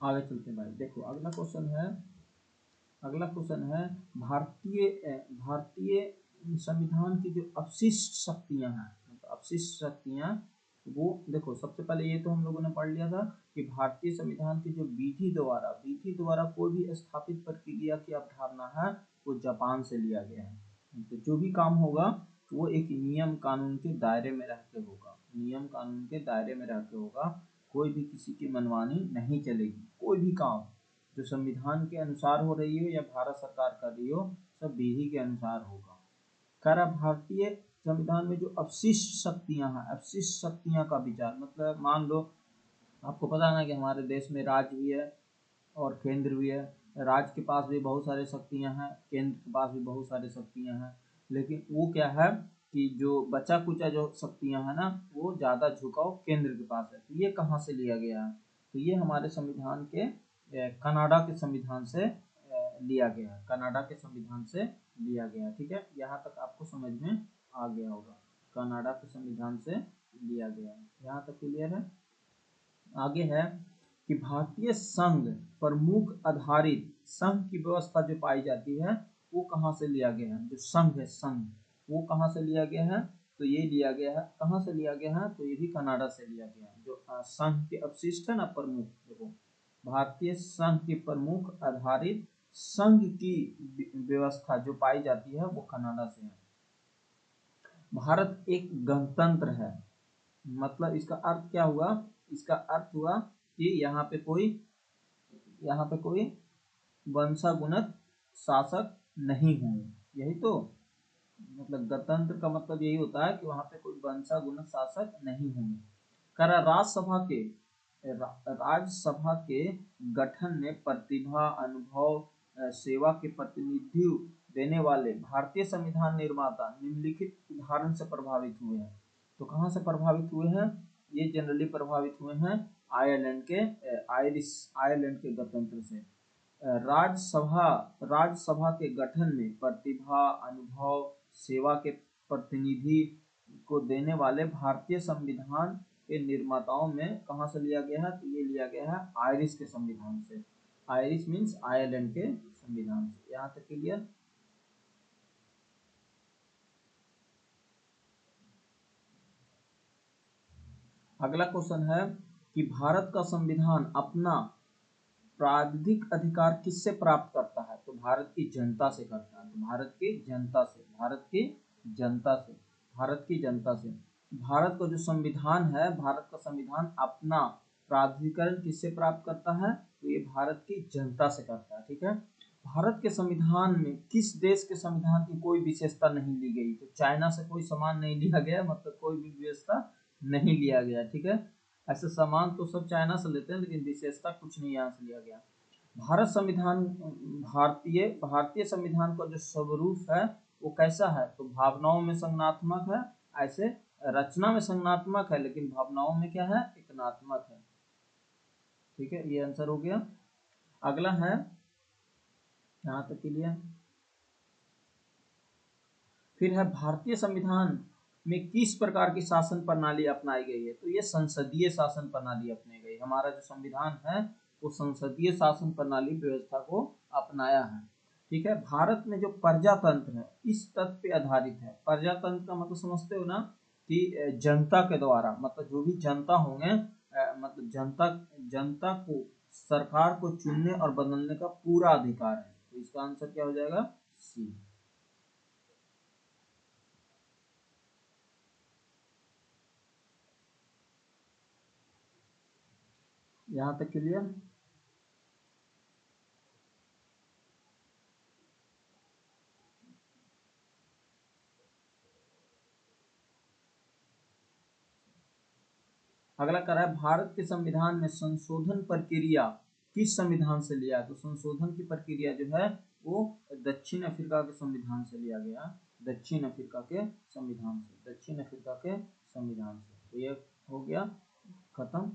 आगे चलते हैं भाई। देखो अगला क्वेश्चन है भारतीय संविधान की जो अवशिष्ट शक्तियां हैं, अवशिष्ट शक्तियां, वो देखो सबसे पहले ये तो हम लोगों ने पढ़ लिया था कि भारतीय संविधान की जो विधि द्वारा कोई भी स्थापित प्रक्रिया की अवधारणा है वो जापान से लिया गया है। तो जो भी काम होगा वो एक नियम कानून के दायरे में रह के होगा, नियम कानून के दायरे में रह के होगा, कोई भी किसी की मनमानी नहीं चलेगी। कोई भी काम जो संविधान के अनुसार हो रही हो या भारत सरकार कर रही हो, सब विधि के अनुसार होगा। कह रहा भारतीय संविधान में जो अवशिष्ट शक्तियां हैं, अवशिष्ट शक्तियां का विचार मतलब मान लो आपको पता है ना कि हमारे देश में राज्य भी है और केंद्र भी है। राज्य के पास भी बहुत सारी शक्तियां हैं, केंद्र के पास भी बहुत सारी शक्तियां हैं, लेकिन वो क्या है कि जो बचा कुचा जो शक्तियां हैं ना, वो ज़्यादा झुकाव केंद्र के पास है। तो ये कहाँ से लिया गया है? तो ये हमारे संविधान के कनाडा के संविधान से लिया गया है, कनाडा के संविधान से लिया गया है। ठीक है, यहाँ तक आपको समझ में आ गया होगा, कनाडा के संविधान से लिया गया है। यहाँ तक क्लियर है। आगे है कि भारतीय संघ प्रमुख आधारित संघ की व्यवस्था जो पाई जाती है वो कहाँ से लिया गया है? जो संघ है, संघ, वो कहाँ से लिया गया है? तो ये लिया गया है, कहाँ से लिया गया है? तो ये भी कनाडा से लिया गया है। जो संघ के अपशिष्ट है ना, प्रमुख, देखो भारतीय संघ की प्रमुख आधारित संघ की व्यवस्था जो पाई जाती है वो कनाडा से है। भारत एक गणतंत्र है, मतलब इसका अर्थ क्या हुआ? इसका अर्थ हुआ कि यहाँ पे कोई वंशागुणित शासक नहीं होंगे। यही तो मतलब गणतंत्र का मतलब यही होता है कि वहाँ पे कोई वंशागुणित शासक नहीं होंगे। करा राज्यसभा के गठन में प्रतिभा, अनुभव, सेवा के प्रतिनिधित्व देने वाले भारतीय संविधान निर्माता निम्नलिखित उदाहरण से प्रभावित हुए हैं। तो कहाँ से प्रभावित हुए हैं? ये जनरली प्रभावित हुए हैं आयरलैंड के गणतंत्र से। राज्यसभा के गठन में प्रतिभा, अनुभव, सेवा के प्रतिनिधि को देने वाले भारतीय संविधान के निर्माताओं में कहाँ से लिया गया है? तो ये लिया गया है आयरिश के संविधान से। आयरिश मीन्स आयरलैंड के संविधान से। यहाँ तक क्लियर। अगला क्वेश्चन है कि भारत का संविधान अपना प्राविधिक अधिकार किससे प्राप्त करता है? तो भारत की जनता से करता है। तो भारत की जनता से। भारत का जो संविधान है, भारत का संविधान अपना प्राधिकरण किससे प्राप्त करता है? तो ये भारत की जनता से करता है। ठीक है, भारत के संविधान में किस देश के संविधान की कोई विशेषता नहीं ली गई? तो चाइना से कोई सामान नहीं लिया गया, मतलब कोई भी विशेषता नहीं लिया गया। ठीक है, ऐसे सामान तो सब चाइना से लेते हैं, लेकिन विशेषता कुछ नहीं यहाँ से लिया गया। भारतीय संविधान का जो स्वरूप है वो कैसा है? तो भावनाओं में संज्ञानात्मक है, ऐसे रचना में संज्ञानात्मक है, लेकिन भावनाओं में क्या है? एकनात्मक है। ठीक है, ये आंसर हो गया। अगला है, यहाँ तक के लिए फिर है भारतीय संविधान में किस प्रकार की शासन प्रणाली अपनाई गई है? तो ये संसदीय शासन प्रणाली अपनाई गई। हमारा जो संविधान है वो संसदीय शासन प्रणाली व्यवस्था को अपनाया है। ठीक है, भारत में जो प्रजातंत्र है इस तथ्य पे आधारित है। प्रजातंत्र का मतलब समझते हो ना कि जनता के द्वारा, मतलब जो भी जनता होंगे, मतलब जनता को सरकार को चुनने और बदलने का पूरा अधिकार है। तो इसका आंसर क्या हो जाएगा? सी। यहाँ तक क्लियर। अगला कर रहा है भारत के संविधान में संशोधन प्रक्रिया किस संविधान से लिया? तो संशोधन की प्रक्रिया जो है वो दक्षिण अफ्रीका के संविधान से लिया गया। दक्षिण अफ्रीका के संविधान से। तो ये हो गया खत्म।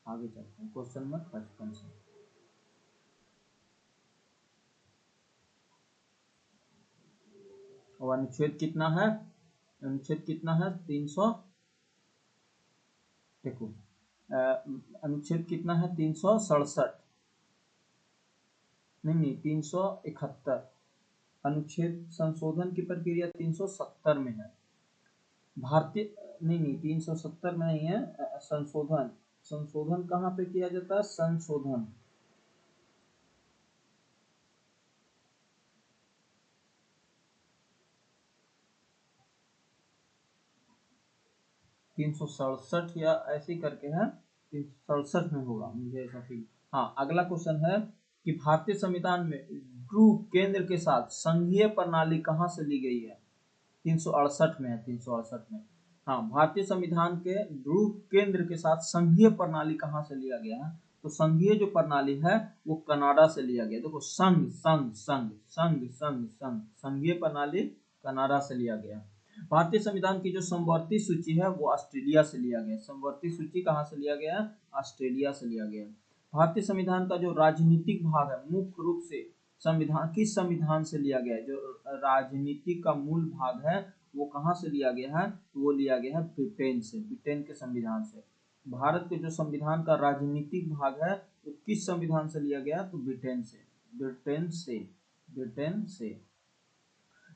आगे चलते हैं क्वेश्चन नंबर 55 से। और अनुच्छेद कितना है? अनुच्छेद कितना है? 300। देखो अनुच्छेद कितना है? 367। नहीं 371 अनुच्छेद संशोधन की प्रक्रिया 370 में है। भारतीय नहीं 370 में नहीं है। संशोधन संशोधन कहाँ पे किया जाता है? संशोधन 367 या ऐसे करके है, 367 में होगा मुझे ऐसा फील। हाँ, अगला क्वेश्चन है कि भारतीय संविधान में ध्रुव केंद्र के साथ संघीय प्रणाली कहाँ से ली गई है? 368 में है, 368 में। हाँ, भारतीय संविधान के ध्रुव केंद्र के साथ संघीय प्रणाली कहाँ से लिया गया है? तो संघीय जो प्रणाली है वो कनाडा से लिया गया। देखो संघ संघ संघ संघ संघ संघ संघीय प्रणाली कनाडा से लिया गया। भारतीय संविधान की जो समवर्ती सूची है वो ऑस्ट्रेलिया से लिया गया। समवर्ती सूची कहाँ से लिया गया? ऑस्ट्रेलिया से लिया गया। भारतीय संविधान का जो राजनीतिक भाग है मुख्य रूप से संविधान किस संविधान से लिया गया है? जो राजनीतिक का मूल भाग है वो कहाँ से लिया गया है? तो वो लिया गया है ब्रिटेन से, ब्रिटेन के संविधान से। भारत के जो संविधान का राजनीतिक भाग है वो किस संविधान से लिया गया? तो ब्रिटेन से, ब्रिटेन से, ब्रिटेन से।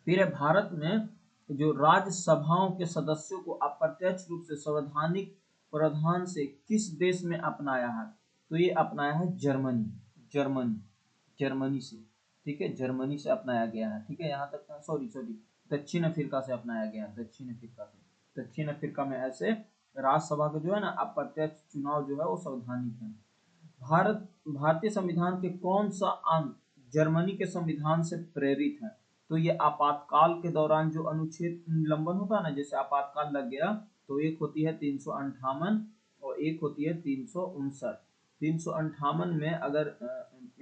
फिर है भारत में जो राज्यसभाओं के सदस्यों को अप्रत्यक्ष रूप से संवैधानिक प्रावधान से किस देश में अपनाया है? तो ये अपनाया है जर्मनी, जर्मनी, जर्मनी से। ठीक है, जर्मनी से अपनाया गया है। ठीक है, यहाँ तक सॉरी सॉरी दक्षिण अफ्रीका से अपनाया गया, दक्षिण अफ्रीका से। दक्षिण अफ्रीका में ऐसे राज्यसभा का जो है ना अप्रत्यक्ष चुनाव जो है वो संवैधानिक है। भारतीय संविधान के कौन सा अंग जर्मनी के संविधान से प्रेरित है? तो ये आपातकाल के दौरान जो अनुच्छेद निलंबन होता है ना, जैसे आपातकाल लग गया तो एक होती है 358 और एक होती है 359। 358 में अगर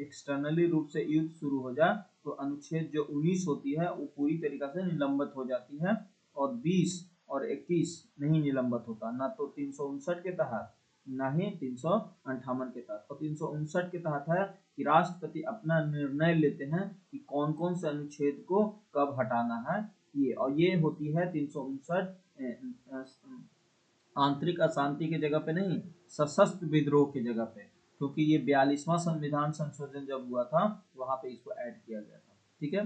एक्सटर्नली रूप से युद्ध शुरू हो जाए तो अनुच्छेद जो 19 होती है वो पूरी तरीके से निलंबित हो जाती है, और 20 और 21 नहीं निलंबित होता, ना तो 359 के तहत ना ही 358 के तहत। और 359 के तहत है कि राष्ट्रपति अपना निर्णय लेते हैं कि कौन कौन से अनुच्छेद को कब हटाना है ये, और ये होती है 359 आंतरिक अशांति की जगह पे नहीं, सशस्त्र विद्रोह की जगह पे, क्योंकि ये 42वां संविधान संशोधन जब हुआ था वहां पे इसको ऐड किया गया था। ठीक है,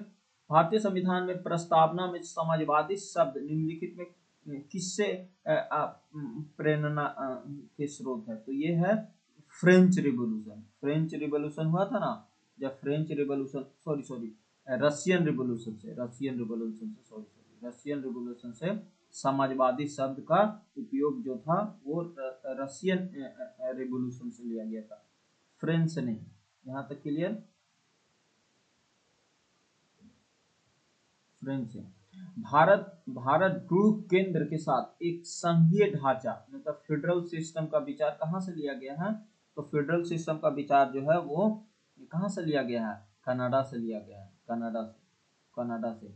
भारतीय संविधान में प्रस्तावना में समाजवादी शब्द निम्नलिखित में किससे प्रेरणा के स्रोत है? तो ये है फ्रेंच रिवॉल्यूशन। फ्रेंच रिवॉल्यूशन हुआ था ना, जब French revolution sorry sorry Russian revolution से, रशियन रिवॉल्यूशन से सॉरी सॉरी रशियन रिवॉल्यूशन से समाजवादी शब्द का उपयोग जो था वो रशियन रिवॉल्यूशन से लिया गया था, फ्रेंच से नहीं। यहाँ तक क्लियर? फ्रेंच से। भारत ध्रुव केंद्र के साथ एक संघीय ढांचा मतलब फेडरल सिस्टम का विचार कहाँ से लिया गया है? तो फेडरल सिस्टम का विचार जो है वो कहाँ से लिया गया है? कनाडा से लिया गया है, कनाडा से, कनाडा से।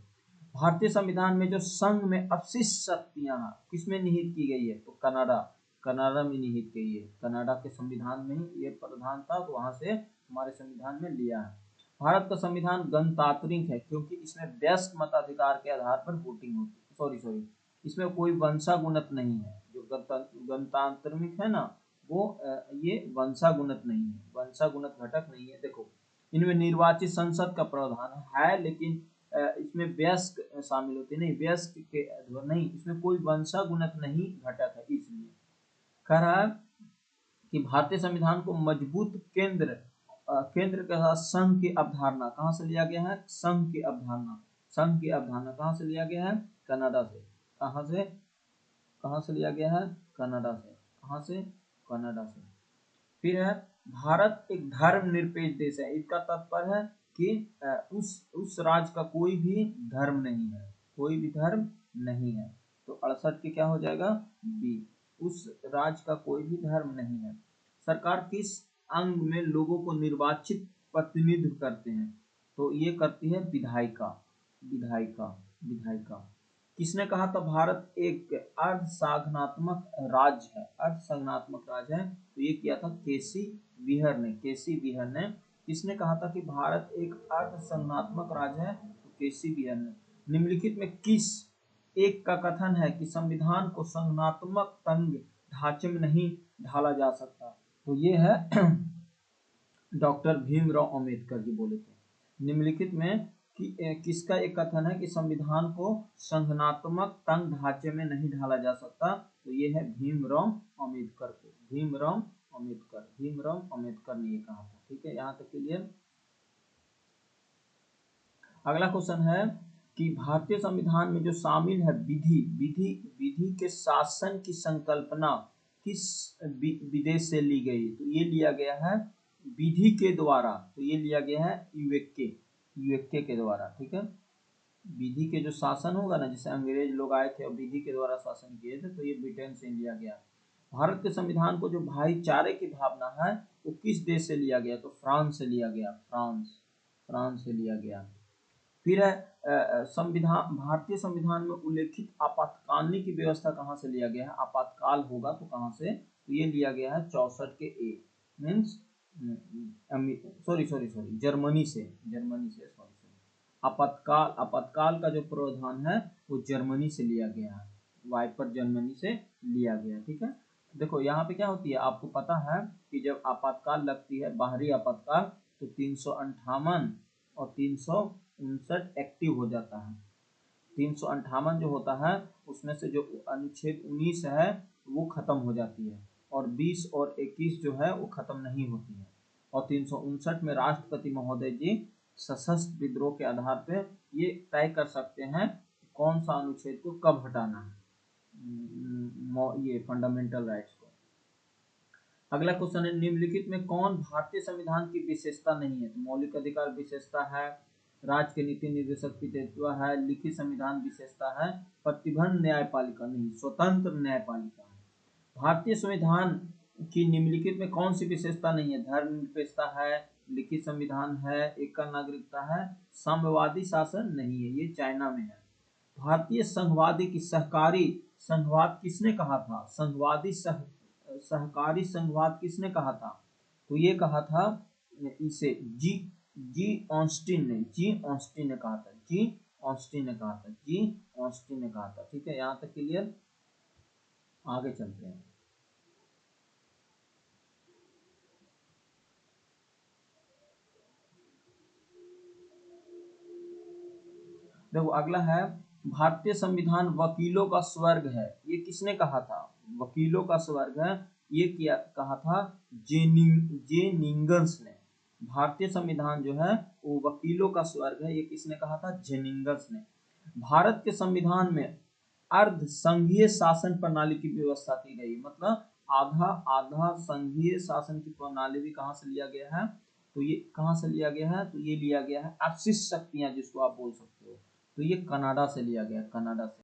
भारतीय संविधान में जो संघ में अपशिष्ट शक्तियां किसमें निहित की गई है? तो कनाडा, कनाडा में निहित की गई है। कनाडा के संविधान में ही ये प्रावधान था तो वहां से हमारे संविधान में लिया है। भारत का संविधान गणतांत्रिक है क्योंकि इसमें वयस्क मताधिकार के आधार पर वोटिंग होती है, सॉरी सॉरी इसमें कोई वंशागुणत नहीं है। जो गणतांत्रिक है ना वो ये वंशागुणत नहीं है, वंशागुणत घटक नहीं है। देखो इनमें निर्वाचित संसद का प्रावधान है लेकिन इसमें वयस्क शामिल होते नहीं, वयस्क के नहीं, इसमें कोई वंशागुणत नहीं घटक है। इसलिए कह रहा है कि भारतीय संविधान को मजबूत केंद्र के साथ संघ की अवधारणा कहाँ से लिया गया है? संघ की अवधारणा, संघ की अवधारणा कहाँ से लिया गया है? कनाडा से। कहाँ से, कहाँ से लिया गया है? कनाडा से। कहाँ से? कनाडा से। फिर है भारत एक धर्मनिरपेक्ष देश है। इसका तात्पर्य है कि उस राज्य का कोई भी धर्म नहीं है, कोई भी धर्म नहीं है। तो 68 के क्या हो जाएगा? बी, उस राज्य का कोई भी धर्म नहीं है। सरकार किस अंग में लोगों को निर्वाचित प्रतिनिधित्व करते हैं? तो ये करती है विधायिका, विधायिका, विधायिका। किसने कहा था भारत एक अर्ध संघात्मक राज्य है? अर्ध संघात्मक राज्य है, तो ये किया था केसी विहर ने, केसी विहर ने। किसने कहा था कि भारत एक अर्ध संघात्मक राज्य है? तो केसी विहर ने। निम्नलिखित में किस एक का कथन है कि संविधान को संघात्मक तंग ढांचे में नहीं ढाला जा सकता? तो ये है डॉक्टर भीमराव अंबेडकर जी बोले थे। निम्नलिखित में किसका एक कथन है कि संविधान को संगठनात्मक तंग ढांचे में नहीं ढाला जा सकता, तो ये है भीमराव अंबेडकर को, भीमराव अंबेडकर ने ये कहा था। ठीक है, यहाँ तक क्लियर। अगला क्वेश्चन है कि भारतीय संविधान में जो शामिल है विधि विधि विधि के शासन की संकल्पना किस विदेश से ली गई, तो ये लिया गया है विधि के द्वारा, तो ये लिया गया है यूएके के द्वारा। ठीक है, विधि के जो शासन होगा ना, जैसे अंग्रेज लोग आए थे और विधि के द्वारा शासन किए थे, तो ये ब्रिटेन से लिया गया। भारत के संविधान को जो भाईचारे की भावना है वो किस देश से लिया गया, तो फ्रांस से लिया गया, फ्रांस से लिया गया। फिर है संविधान, भारतीय संविधान में उल्लेखित आपातकालीन की व्यवस्था कहाँ से लिया गया है, आपातकाल होगा तो कहाँ से, तो ये लिया गया है 64 के ए, मीन्स सॉरी जर्मनी से आपातकाल का जो प्रावधान है वो जर्मनी से लिया गया है, वाइपर जर्मनी से लिया गया। ठीक है, देखो यहाँ पे क्या होती है, आपको पता है कि जब आपातकाल लगती है, बाहरी आपातकाल, तो 358 और 359 एक्टिव हो जाता है। 358 जो होता है उसमें से जो अनुच्छेद 19 है वो खत्म हो जाती है, और 20 और 21 जो है वो खत्म नहीं होती है, और 359 में राष्ट्रपति महोदय जी सशस्त्र विद्रोह के आधार पर ये तय कर सकते हैं कौन सा अनुच्छेद को कब हटाना है, ये फंडामेंटल राइट्स को। अगला क्वेश्चन है, निम्नलिखित में कौन भारतीय संविधान की विशेषता नहीं है, तो मौलिक अधिकार विशेषता है, राज्य के नीति निर्देशक पितृत्व है, लिखित संविधान विशेषता है, प्रतिबंध न्यायपालिका नहीं, स्वतंत्र न्यायपालिका है। भारतीय संविधान की निम्नलिखित में कौन सी विशेषता नहीं है, धर्मनिरपेक्षता है, लिखित संविधान है, एकल नागरिकता है, साम्यवादी शासन नहीं है, ये चाइना में है। भारतीय संघवादी की सहकारी संघवाद किसने कहा था, सहकारी संघवाद किसने कहा था, तो ये कहा था इसे जी ऑस्टिन ने कहा था। ठीक है, यहाँ तक क्लियर। आगे चलते हैं। देखो अगला है, भारतीय संविधान वकीलों का स्वर्ग है, ये किसने कहा था, वकीलों का स्वर्ग है, ये क्या कहा था, जेनिंगस ने। भारतीय संविधान जो है वो वकीलों का स्वर्ग है, ये किसने कहा था, जेनिंगस ने। भारत के संविधान में अर्ध संघीय शासन प्रणाली की व्यवस्था की गई, मतलब आधा आधा संघीय शासन की प्रणाली भी कहाँ से लिया गया है, तो ये कहाँ से लिया गया है, तो ये लिया गया है अपशिष्ट शक्तियां जिसको आप बोल सकते हो, तो ये कनाडा से लिया गया, कनाडा से।